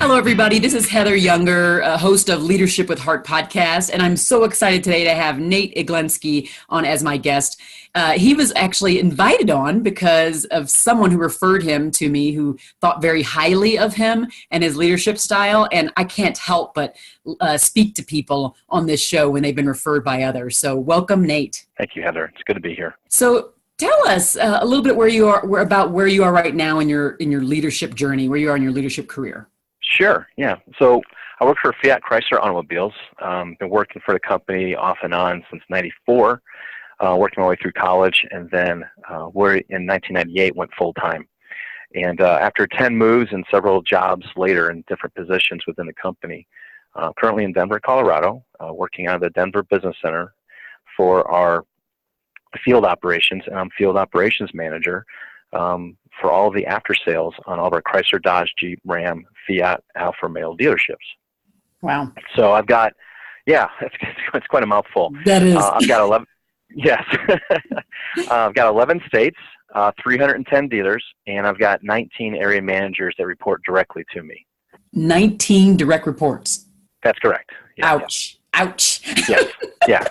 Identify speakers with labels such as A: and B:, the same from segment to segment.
A: Hello, everybody. This is Heather Younger, host of Leadership with Heart podcast, and I'm so excited today to have Nate Iglienski on as my guest. He was actually invited on because of someone who referred him to me who thought very highly of him and his leadership style, and I can't help but speak to people on this show when they've been referred by others. So welcome, Nate.
B: Thank you, Heather. It's good to be here.
A: So tell us a little bit where you are right now in your leadership journey, where you are in your leadership career.
B: Sure. Yeah. So I work for Fiat Chrysler Automobiles. Been working for the company off and on since '94. Working my way through college, and then in 1998 went full time. And after 10 moves and several jobs later in different positions within the company, currently in Denver, Colorado, working out of the Denver Business Center for our field operations, and I'm field operations manager for all of the after sales on all of our Chrysler, Dodge, Jeep, Ram, Fiat, Alfa Romeo dealerships.
A: Wow.
B: So I've got, it's quite a mouthful.
A: That is.
B: I've got 11. Yes. I've got 11 states, 310 dealers, and I've got 19 area managers that report directly to me.
A: 19 direct reports.
B: That's correct. Yeah,
A: Ouch. Yeah. Ouch.
B: Yes. Yeah.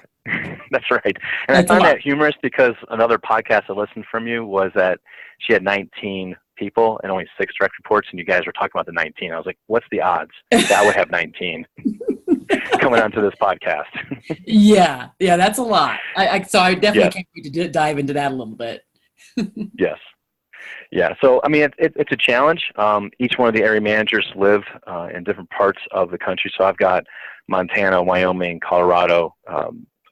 B: That's right. And
A: That's
B: I found that humorous because another podcast I listened from you was that she had 19 people and only 6 direct reports, and you guys were talking about the 19. I was like, what's the odds that I would have 19 coming onto this podcast? Yeah,
A: that's a lot. So I definitely can't wait to dive into that a little bit.
B: Yes. Yeah. So, I mean, it's a challenge. Each one of the area managers live in different parts of the country. So I've got Montana, Wyoming, Colorado,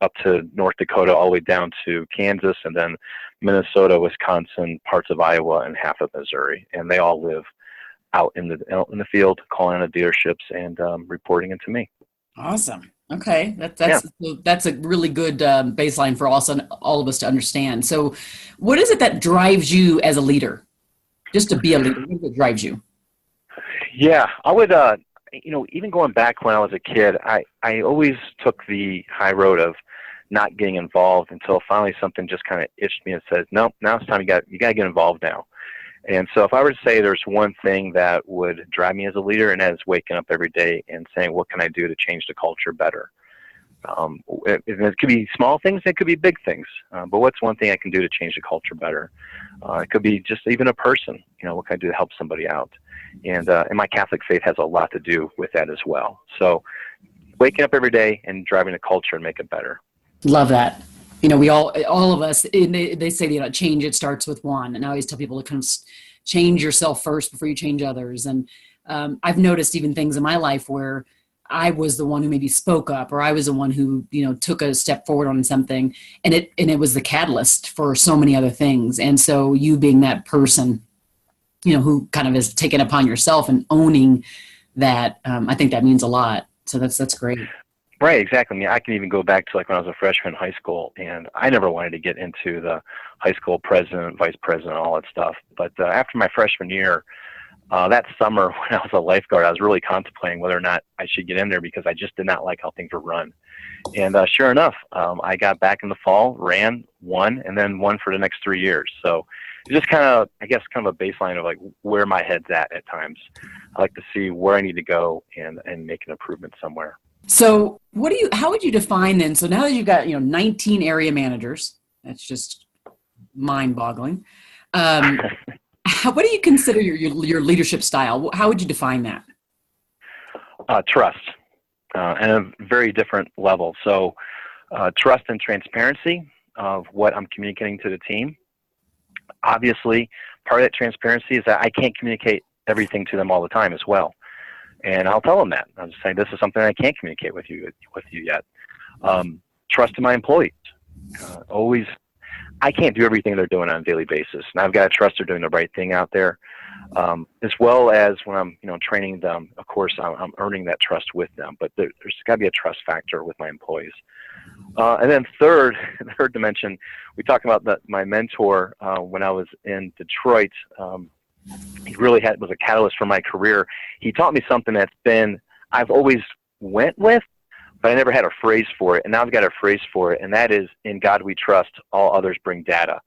B: up to North Dakota, all the way down to Kansas, and then Minnesota, Wisconsin, parts of Iowa, and half of Missouri. And they all live out in the field, calling on the dealerships and reporting into me.
A: Awesome. Okay, that's a really good baseline for all of us to understand. So, what is it that drives you as a leader? Just to be a leader, what is it that drives you?
B: Yeah, I would. Even going back when I was a kid, I always took the high road of not getting involved until finally something just kind of itched me and said, "Nope, now it's time. You got to get involved now." And so if I were to say there's one thing that would drive me as a leader, and that is waking up every day and saying, what can I do to change the culture better? It could be small things, it could be big things. But what's one thing I can do to change the culture better? It could be just even a person. What can I do to help somebody out? And my Catholic faith has a lot to do with that as well. So waking up every day and driving the culture and make it better.
A: Love that. We all of us, they say, change, it starts with one. And I always tell people to kind of change yourself first before you change others. And I've noticed even things in my life where I was the one who maybe spoke up, or I was the one who, took a step forward on something, and it was the catalyst for so many other things. And so you being that person, who kind of has taken upon yourself and owning that, I think that means a lot. So that's great.
B: Right, exactly. I mean, I can even go back to like when I was a freshman in high school, and I never wanted to get into the high school president, vice president, all that stuff. But after my freshman year, that summer when I was a lifeguard, I was really contemplating whether or not I should get in there because I just did not like how things were run. And sure enough, I got back in the fall, ran, won, and then won for the next 3 years. So it's just kind of a baseline of like where my head's at times. I like to see where I need to go and make an improvement somewhere.
A: So how would you define then? So now that you've got, 19 area managers, that's just mind boggling. What do you consider your leadership style? How would you define that?
B: Trust, and a very different level. So trust and transparency of what I'm communicating to the team. Obviously, part of that transparency is that I can't communicate everything to them all the time as well. And I'll tell them that. I'll just say, this is something I can't communicate with you yet. Trust in my employees. Always, I can't do everything they're doing on a daily basis. And I've got to trust they're doing the right thing out there. As well as when I'm, training them, of course, I'm earning that trust with them. But there's got to be a trust factor with my employees. And then third dimension, we talked about my mentor when I was in Detroit. He really was a catalyst for my career. He taught me something I've always went with, but I never had a phrase for it. And now I've got a phrase for it, and that is, in God we trust, all others bring data.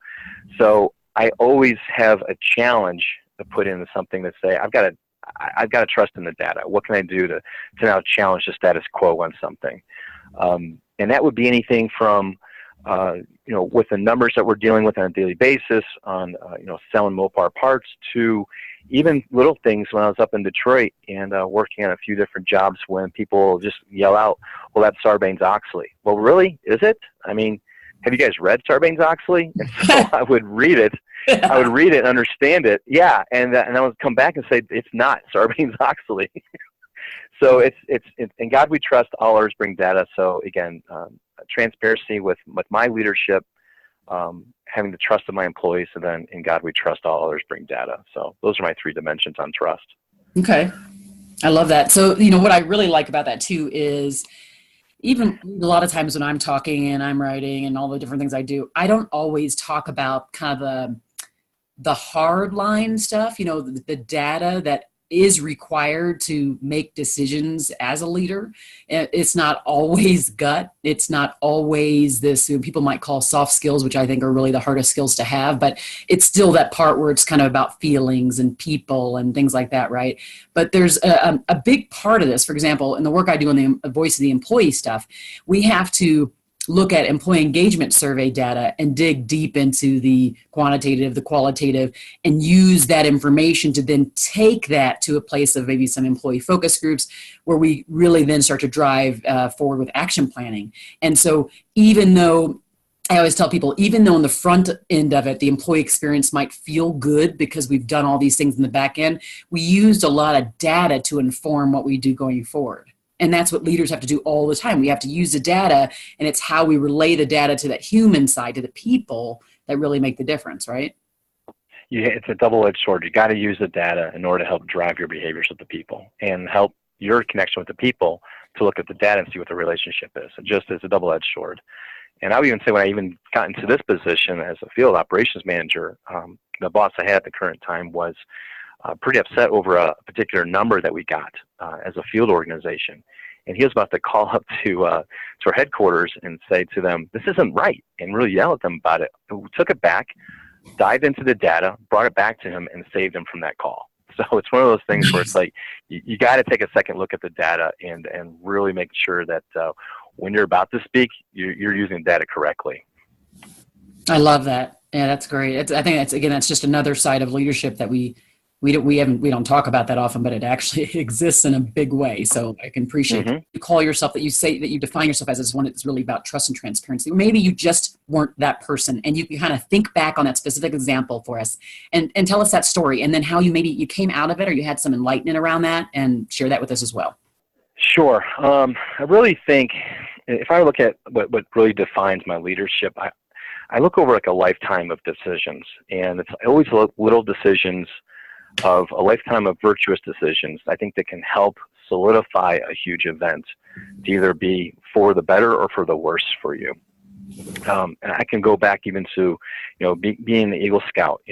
B: So I always have a challenge to put into something to say, I've got to I've got to trust in the data. What can I do to now challenge the status quo on something? And that would be anything from, with the numbers that we're dealing with on a daily basis on, selling Mopar parts, to even little things when I was up in Detroit and working on a few different jobs when people just yell out, well, that's Sarbanes-Oxley. Well, really? Is it? I mean, have you guys read Sarbanes-Oxley? And so I would read it. I would read it and understand it. Yeah. And I would come back and say, it's not Sarbanes-Oxley. So it's in God we trust, all others bring data. So again, transparency with my leadership, having the trust of my employees, and then in God we trust, all others bring data. So those are my 3 dimensions on trust.
A: Okay. I love that. So, what I really like about that too is, even a lot of times when I'm talking and I'm writing and all the different things I do, I don't always talk about kind of the hard line stuff, the data that is required to make decisions as a leader. It's not always gut. It's not always this, people might call soft skills, which I think are really the hardest skills to have, but it's still that part where it's kind of about feelings and people and things like that, right? But there's a big part of this. For example, in the work I do on the voice of the employee stuff, we have to look at employee engagement survey data and dig deep into the quantitative, the qualitative, and use that information to then take that to a place of maybe some employee focus groups where we really then start to drive forward with action planning. And so even though I always tell people, even though on the front end of it, the employee experience might feel good because we've done all these things in the back end, we used a lot of data to inform what we do going forward. And that's what leaders have to do all the time. We have to use the data, and it's how we relay the data to that human side, to the people, that really make the difference, right?
B: Yeah, it's a double-edged sword. You got to use the data in order to help drive your behaviors with the people and help your connection with the people to look at the data and see what the relationship is. It just is a double-edged sword. And I would even say when I even got into this position as a field operations manager, the boss I had at the current time was pretty upset over a particular number that we got as a field organization. And he was about to call up to our headquarters and say to them, this isn't right, and really yell at them about it. We took it back, dived into the data, brought it back to him, and saved him from that call. So it's one of those things where it's like, you got to take a second look at the data and really make sure that when you're about to speak, you're using data correctly.
A: I love that. Yeah, that's great. I think that's just another side of leadership that we don't talk about that often, but it actually exists in a big way. So I can appreciate you call yourself, that you say that you define yourself as one that's really about trust and transparency. Maybe you just weren't that person, and you can kind of think back on that specific example for us and tell us that story, and then how you came out of it, or you had some enlightenment around that, and share that with us as well. Sure.
B: I really think if I look at what really defines my leadership, I look over like a lifetime of decisions, and it's always little decisions of a lifetime of virtuous decisions, I think, that can help solidify a huge event to either be for the better or for the worse for you. And I can go back even to, being the Eagle Scout,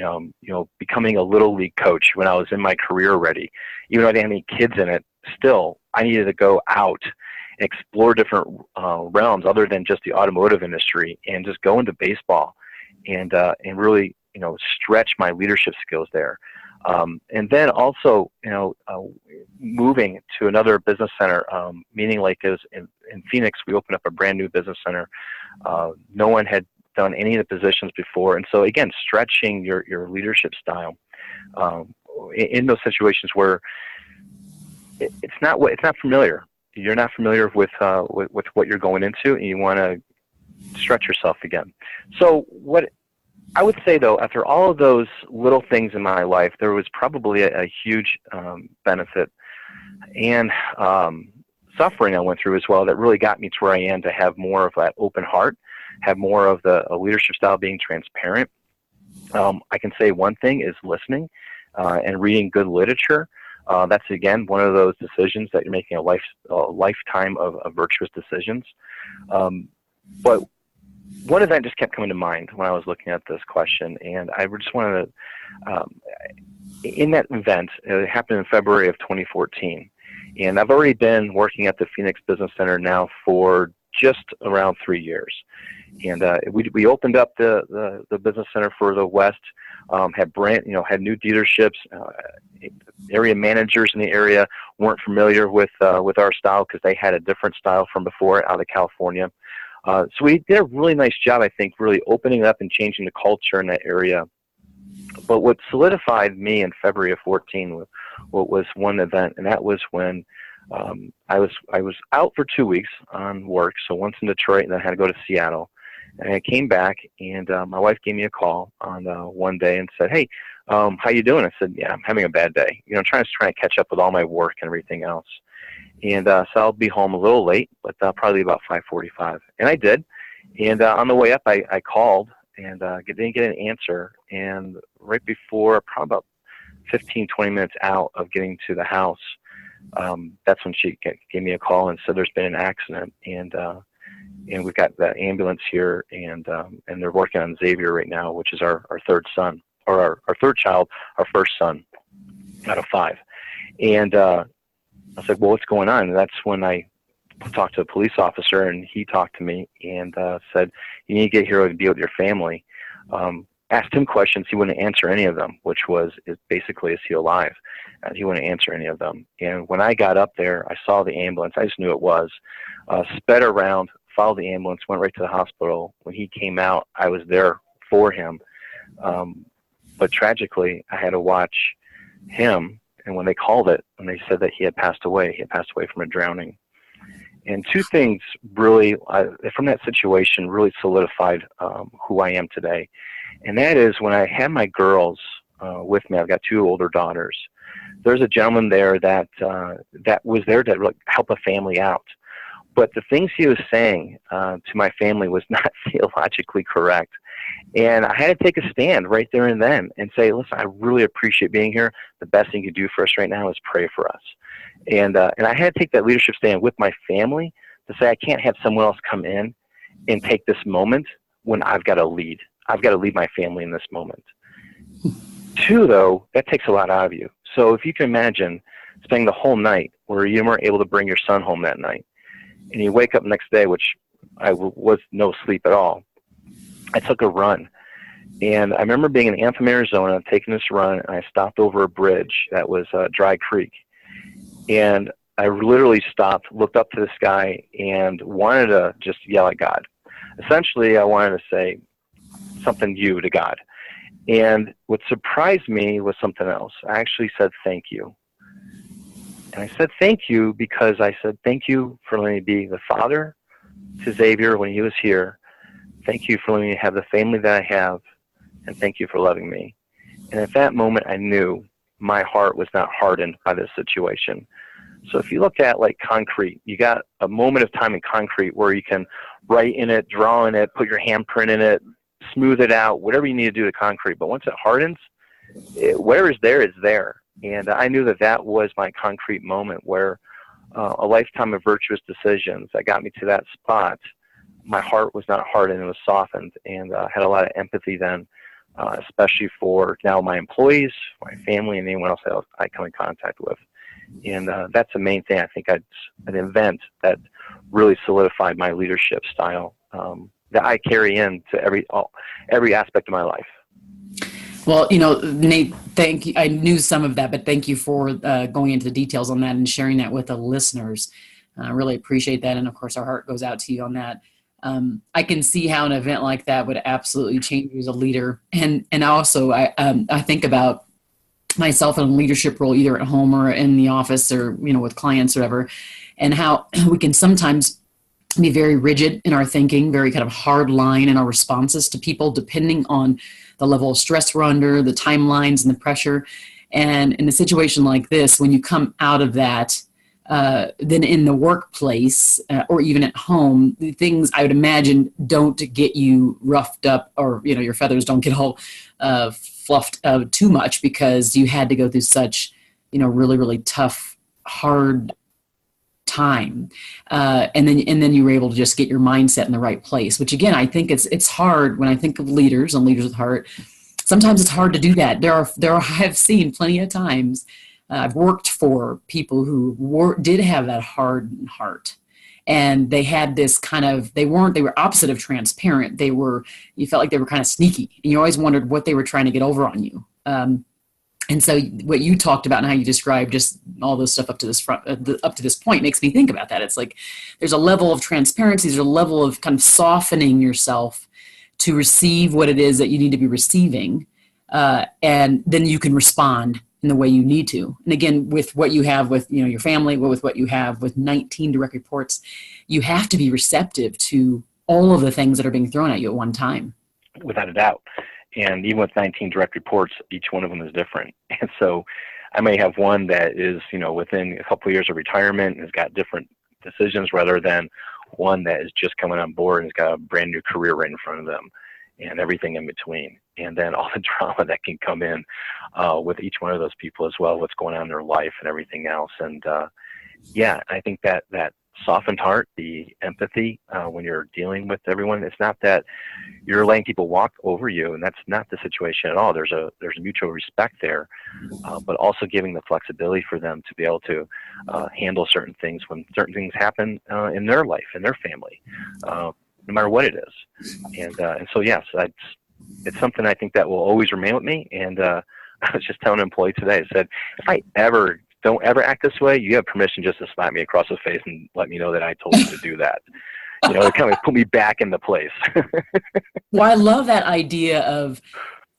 B: becoming a little league coach when I was in my career already. Even though I didn't have any kids in it, still, I needed to go out and explore different realms other than just the automotive industry, and just go into baseball and really, stretch my leadership skills there. And then also, moving to another business center, meaning like in Phoenix, we opened up a brand new business center. No one had done any of the positions before. And so again, stretching your leadership style, in those situations where it's not familiar. You're not familiar with what you're going into, and you want to stretch yourself again. So what I would say, though, after all of those little things in my life, there was probably a huge benefit and suffering I went through as well that really got me to where I am, to have more of that open heart, have more of the leadership style, being transparent. I can say one thing is listening and reading good literature. That's, again, one of those decisions that you're making a lifetime of virtuous decisions. But one event just kept coming to mind when I was looking at this question, and I just wanted to, in that event, it happened in February of 2014, and I've already been working at the Phoenix Business Center now for just around 3 years. And we opened up the business center for the West, had new dealerships. Area managers in the area weren't familiar with our style because they had a different style from before out of California. So we did a really nice job, I think, really opening up and changing the culture in that area. But what solidified me in February of 14 was one event, and that was when I was out for 2 weeks on work, so once in Detroit and then I had to go to Seattle. And I came back, and my wife gave me a call on one day and said, "Hey, how you doing?" I said, "Yeah, I'm having a bad day. Trying to catch up with all my work and everything else." And so I'll be home a little late, but probably about 5:45. And I did. And on the way up, I called and didn't get an answer. And right before, probably about 15, 20 minutes out of getting to the house, that's when she gave me a call and said there's been an accident. And we've got the ambulance here, and they're working on Xavier right now, which is our third son, or our third child, our first son out of 5. And I said, "Well, what's going on?" And that's when I talked to a police officer, and he talked to me and said, "You need to get here to be with your family." Asked him questions, he wouldn't answer any of them, which was basically, is he alive? He wouldn't answer any of them. And when I got up there, I saw the ambulance. I just knew it was. Sped around, followed the ambulance, went right to the hospital. When he came out, I was there for him. But tragically, I had to watch him. And when they called it, and they said that he had passed away from a drowning. And two things really, from that situation, really solidified who I am today. And that is when I had my girls with me, I've got 2 older daughters. There's a gentleman there that was there to help a family out. But the things he was saying to my family was not theologically correct. And I had to take a stand right there and then and say, "Listen, I really appreciate being here. The best thing you can do for us right now is pray for us." And I had to take that leadership stand with my family to say, I can't have someone else come in and take this moment when I've got to lead. I've got to lead my family in this moment. 2, though, that takes a lot out of you. So if you can imagine spending the whole night where you weren't able to bring your son home that night, and you wake up next day, which was no sleep at all. I took a run, and I remember being in Anthem, Arizona, taking this run, and I stopped over a bridge that was Dry Creek, and I literally stopped, looked up to the sky, and wanted to just yell at God. Essentially, I wanted to say something to God. And what surprised me was something else. I actually said, "Thank you." And I said, "Thank you," because I said, "Thank you for letting me be the father to Xavier when he was here. Thank you for letting me have the family that I have. And thank you for loving me." And at that moment, I knew my heart was not hardened by this situation. So if you look at like concrete, you got a moment of time in concrete where you can write in it, draw in it, put your handprint in it, smooth it out, whatever you need to do to concrete. But once it hardens, whatever is there is there. And I knew that was my concrete moment where a lifetime of virtuous decisions that got me to that spot. My heart was not hardened, it was softened, and I had a lot of empathy then, especially for now my employees, my family, and anyone else that I come in contact with. And that's the main thing. I think an event that really solidified my leadership style that I carry into every aspect of my life.
A: Well, Nate, thank you. I knew some of that, but thank you for going into the details on that and sharing that with the listeners. I really appreciate that. And of course, our heart goes out to you on that. I can see how an event like that would absolutely change you as a leader. And also, I think about myself in a leadership role, either at home or in the office or, with clients or whatever, and how we can sometimes be very rigid in our thinking, very kind of hard line in our responses to people, depending on the level of stress we're under, the timelines and the pressure. And in a situation like this, when you come out of that, then in the workplace or even at home, the things I would imagine don't get you roughed up, or, your feathers don't get all fluffed too much because you had to go through such, really, really tough, hard time. And then you were able to just get your mindset in the right place, which again, I think it's hard when I think of leaders and leaders with heart. Sometimes it's hard to do that. I've seen plenty of times I've worked for people who did have that hardened heart, and they had this kind of, they were opposite of transparent. You felt like they were kind of sneaky, and you always wondered what they were trying to get over on you. And so what you talked about and how you described just all this stuff up to this point makes me think about that. It's like there's a level of transparency, there's a level of kind of softening yourself to receive what it is that you need to be receiving, and then you can respond in the way you need to. And again, with what you have with your family, with what you have with 19 direct reports, you have to be receptive to all of the things that are being thrown at you at one time.
B: Without a doubt. And even with 19 direct reports, each one of them is different. And so I may have one that is, within a couple of years of retirement and has got different decisions rather than one that is just coming on board and has got a brand new career right in front of them and everything in between. And then all the drama that can come in with each one of those people as well, what's going on in their life and everything else. And I think that softened heart, the empathy when you're dealing with everyone, it's not that you're letting people walk over you, and that's not the situation at all. There's a mutual respect there, but also giving the flexibility for them to be able to handle certain things when certain things happen in their life, in their family, no matter what it is. And so yes, it's something I think that will always remain with me. And I was just telling an employee today, I said, if I don't ever act this way, you have permission just to slap me across the face and let me know that I told you to do that. To kind of put me back into place.
A: Well, I love that idea of,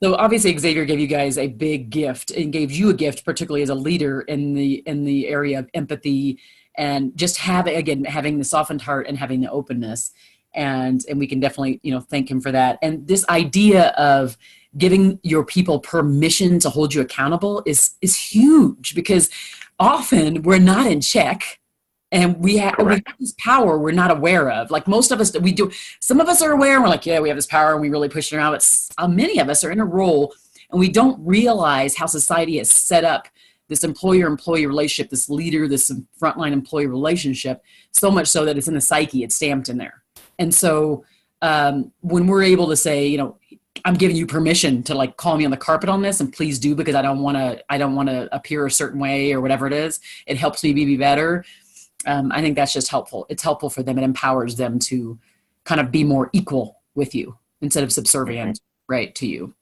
A: so obviously Xavier gave you guys a big gift and gave you a gift, particularly as a leader in the area of empathy, and just having the softened heart and having the openness. And we can definitely, thank him for that. And this idea of giving your people permission to hold you accountable is huge, because often we're not in check, and we have this power we're not aware of. Like most of us, some of us are aware and we're like, yeah, we have this power and we really push it around. But many of us are in a role and we don't realize how society has set up this employer-employee relationship, this leader, this frontline employee relationship, so much so that it's in the psyche, it's stamped in there. And so when we're able to say, I'm giving you permission to call me on the carpet on this, and please do, because I don't want to appear a certain way or whatever it is. It helps me be better. I think that's just helpful. It's helpful for them. It empowers them to kind of be more equal with you instead of subservient, right, to you.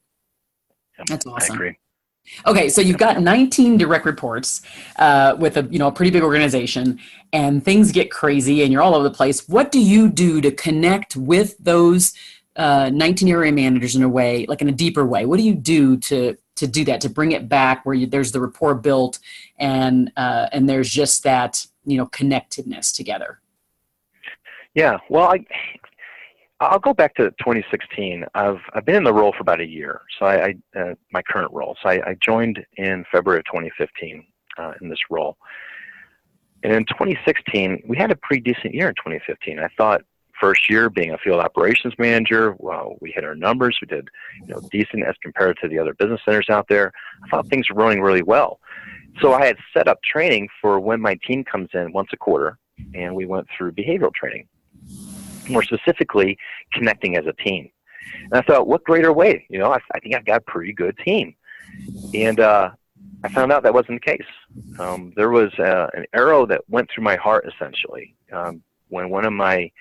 B: Yep,
A: that's awesome.
B: I agree.
A: Okay, so you've got 19 direct reports with a pretty big organization, and things get crazy and you're all over the place. What do you do to connect with those 19 area managers in a way, like in a deeper way? What do you do to do that, to bring it back where there's the rapport built and there's just that connectedness together?
B: Yeah, well, I'll go back to 2016. I've been in the role for about a year, so my current role. So I joined in February of 2015 in this role. And in 2016, we had a pretty decent year in 2015. I thought first year being a field operations manager, well, we hit our numbers. We did decent as compared to the other business centers out there. I thought things were running really well. So I had set up training for when my team comes in once a quarter, and we went through behavioral training, more specifically connecting as a team. And I thought, what greater way? I think I've got a pretty good team. And I found out that wasn't the case. There was an arrow that went through my heart, essentially, when one of my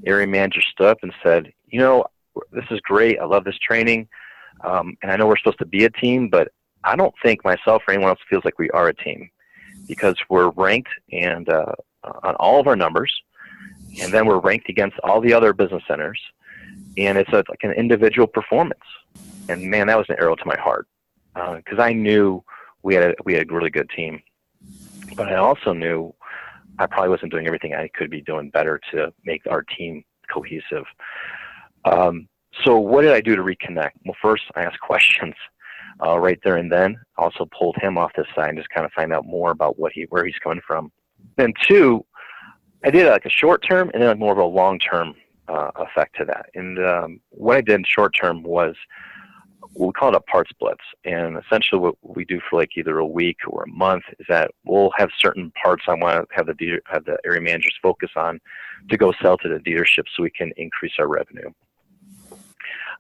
B: area managers stood up and said, this is great. I love this training. And I know we're supposed to be a team, but I don't think myself or anyone else feels like we are a team, because we're ranked and on all of our numbers. And then we're ranked against all the other business centers, and it's like an individual performance. And man, that was an arrow to my heart, because I knew we had a really good team, but I also knew I probably wasn't doing everything I could be doing better to make our team cohesive. So what did I do to reconnect? Well, first I asked questions right there and then. Also pulled him off the side and just kind of find out more about where he's coming from. Then two, I did a short term and then more of a long term effect to that. And what I did in short term was, we call it a parts blitz. And essentially what we do for either a week or a month is that we'll have certain parts I want to have the area managers focus on to go sell to the dealership so we can increase our revenue.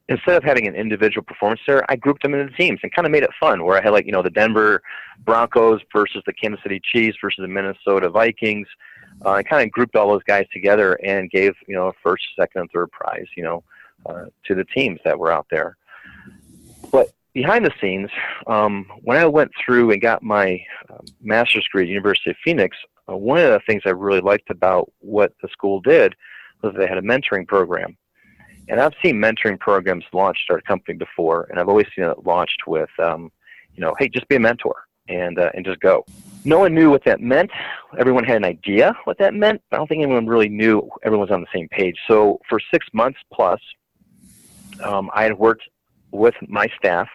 B: Instead of having an individual performance there, I grouped them into teams and kind of made it fun, where I had the Denver Broncos versus the Kansas City Chiefs versus the Minnesota Vikings. I kind of grouped all those guys together and gave, a first, second, and third prize, to the teams that were out there. But behind the scenes, when I went through and got my master's degree at the University of Phoenix, one of the things I really liked about what the school did was they had a mentoring program. And I've seen mentoring programs launched at our company before, and I've always seen it launched with, hey, just be a mentor and just go. No one knew what that meant. Everyone had an idea what that meant, but I don't think anyone really knew everyone was on the same page. So for 6 months plus, I had worked with my staff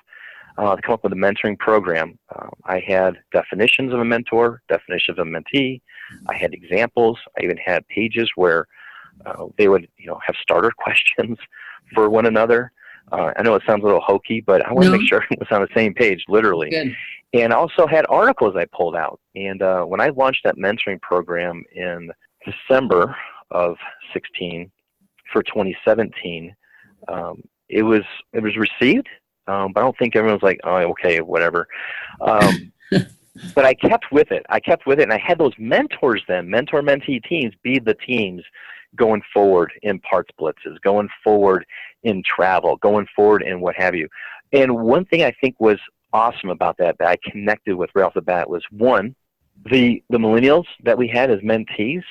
B: to come up with a mentoring program. I had definitions of a mentor, definitions of a mentee. I had examples. I even had pages where they would, have starter questions for one another. I know it sounds a little hokey, but I want to make sure it was on the same page, literally.
A: Good.
B: And I also had articles I pulled out. And when I launched that mentoring program in December of 16 for 2017, it was received, but I don't think everyone was like, oh, okay, whatever. But I kept with it. And I had those mentors then, mentor-mentee teams, be the teams going forward in parts blitzes, going forward in travel, going forward in what have you. And one thing I think was awesome about that I connected with right off the bat was, one, the millennials that we had as mentees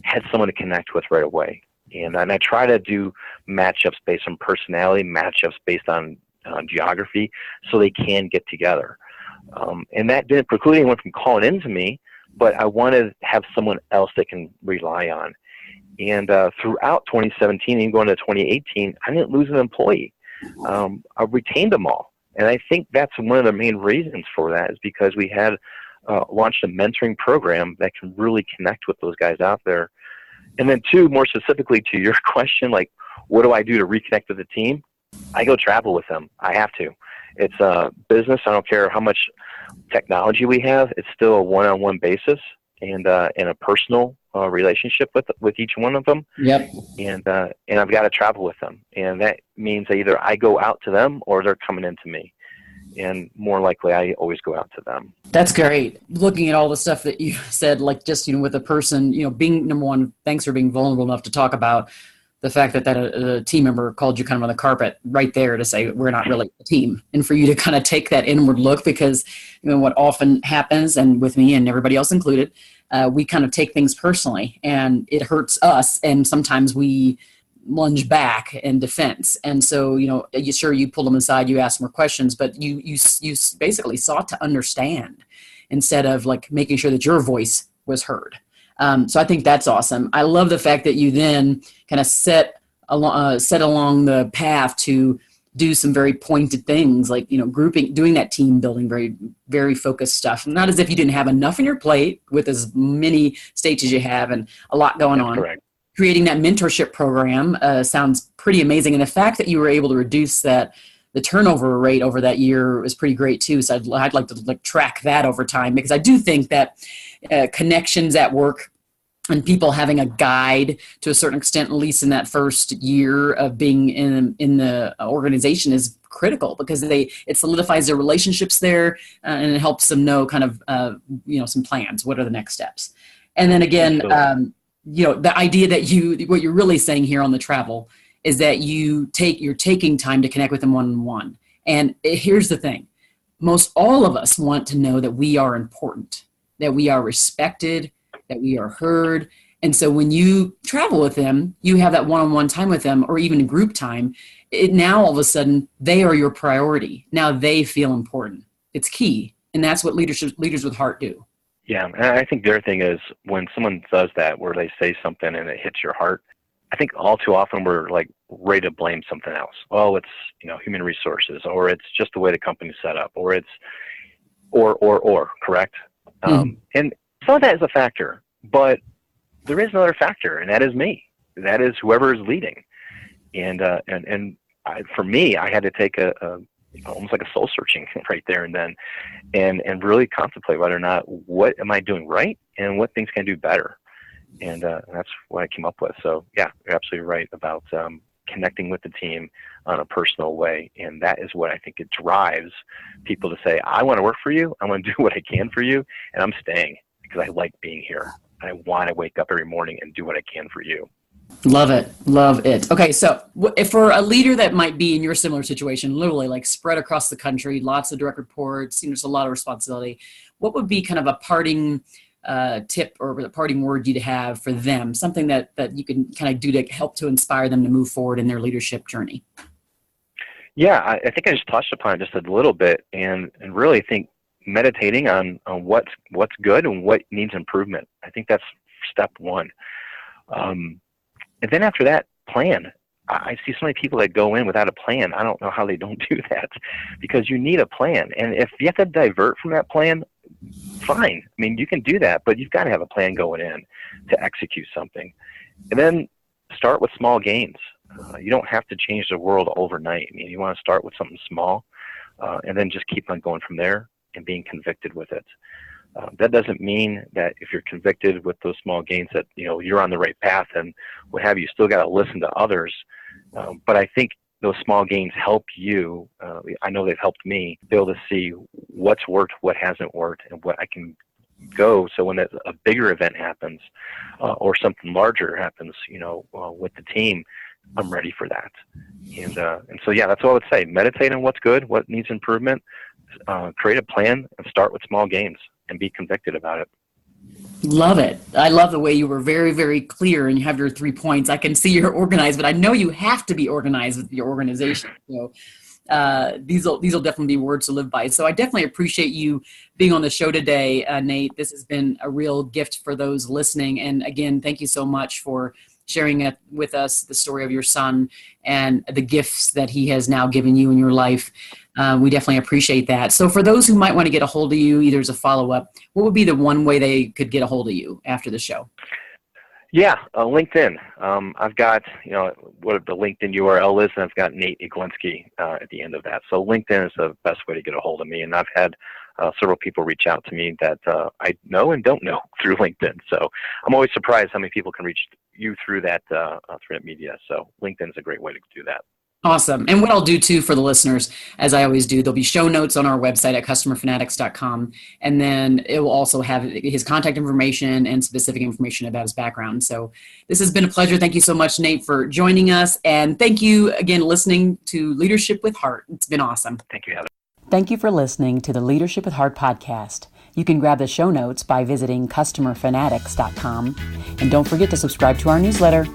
B: had someone to connect with right away. And I try to do matchups based on personality, matchups based on geography, so they can get together. And that didn't preclude anyone from calling into me, but I wanted to have someone else they can rely on. And throughout 2017 and going to 2018, I didn't lose an employee. I retained them all. And I think that's one of the main reasons for that, is because we had launched a mentoring program that can really connect with those guys out there. And then two, more specifically to your question, like, what do I do to reconnect with the team? I go travel with them. I have to. It's a business. I don't care how much technology we have. It's still a one-on-one basis and a personal relationship with each one of them.
A: Yep.
B: And I've got to travel with them. And that means that either I go out to them or they're coming into me. And more likely, I always go out to them.
A: That's great. Looking at all the stuff that you said, like just, with a person, being, number one, thanks for being vulnerable enough to talk about the fact that a team member called you kind of on the carpet right there to say, we're not really a team. And for you to kind of take that inward look, because, what often happens, and with me and everybody else included, we kind of take things personally and it hurts us. And sometimes we lunge back in defense. And so, you pulled them aside, you asked more questions, but you basically sought to understand instead of like making sure that your voice was heard. So I think that's awesome. I love the fact that you then kind of set along the path to do some very pointed things, like, doing that team building, very, very focused stuff. Not as if you didn't have enough on your plate with as many states as you have and a lot going on.
B: Correct.
A: Creating that mentorship program sounds pretty amazing. And the fact that you were able to reduce the turnover rate over that year was pretty great too. So I'd like to track that over time, because I do think that connections at work and people having a guide to a certain extent, at least in that first year of being in the organization, is critical, because it solidifies their relationships there and it helps them know kind of, some plans. What are the next steps? And then again, the idea that what you're really saying here on the travel is that you're taking time to connect with them one-on-one. And here's the thing. Most all of us want to know that we are important, that we are respected, that we are heard. And so when you travel with them, you have that one-on-one time with them, or even group time. Now all of a sudden they are your priority. Now they feel important. It's key. And that's what leaders with heart do.
B: Yeah. And I think the other thing is, when someone does that, where they say something and it hits your heart, I think all too often we're like ready to blame something else. Oh, it's, human resources, or it's just the way the company's set up, or it's, or correct. And some of that is a factor, but there is another factor, and that is me. That is whoever is leading. And for me, I had to take almost like a soul searching right there and then, and really contemplate whether or not, what am I doing right and what things can I do better. And that's what I came up with. So yeah, you're absolutely right about connecting with the team on a personal way. And that is what I think it drives people to say, I want to work for you. I want to do what I can for you. And I'm staying because I like being here. I want to wake up every morning and do what I can for you.
A: Love it. Love it. Okay. So if for a leader that might be in your similar situation, literally like spread across the country, lots of direct reports, there's a lot of responsibility, what would be kind of a parting tip or a parting word you'd have for them, something that you can kind of do to help to inspire them to move forward in their leadership journey?
B: Yeah, I think I just touched upon it just a little bit, and really think meditating on what's good and what needs improvement. I think that's step one. And then after that, plan. I see so many people that go in without a plan. I don't know how they don't do that, because you need a plan. And if you have to divert from that plan, fine. I mean, you can do that, but you've got to have a plan going in to execute something. And then start with small gains. You don't have to change the world overnight. I mean, you want to start with something small, and then just keep on going from there and being convicted with it. That doesn't mean that if you're convicted with those small gains that, you're on the right path and what have you. You still got to listen to others. But I think those small gains help you. I know they've helped me be able to see what's worked, what hasn't worked, and what I can go. So when a bigger event happens, or something larger happens, with the team, I'm ready for that. And so, yeah, that's what I would say. Meditate on what's good, what needs improvement, create a plan, and start with small gains and be convicted about it.
A: Love it. I love the way you were very, very clear and you have your 3 points. I can see you're organized, but I know you have to be organized with your organization. So these will definitely be words to live by. So I definitely appreciate you being on the show today, Nate. This has been a real gift for those listening. And again, thank you so much for sharing with us the story of your son and the gifts that he has now given you in your life. We definitely appreciate that. So for those who might want to get a hold of you, either as a follow-up, what would be the one way they could get a hold of you after the show?
B: Yeah, LinkedIn. I've got, what the LinkedIn URL is, and I've got Nate Iglienski at the end of that. So LinkedIn is the best way to get a hold of me. And I've had several people reach out to me that I know and don't know through LinkedIn. So I'm always surprised how many people can reach you through that media. So LinkedIn is a great way to do that.
A: Awesome. And what I'll do too for the listeners, as I always do, there'll be show notes on our website at customerfanatics.com. And then it will also have his contact information and specific information about his background. So this has been a pleasure. Thank you so much, Nate, for joining us. And thank you again, listening to Leadership with Heart. It's been awesome.
B: Thank you, Heather.
A: Thank you for listening to the Leadership with Heart podcast. You can grab the show notes by visiting customerfanatics.com. And don't forget to subscribe to our newsletter.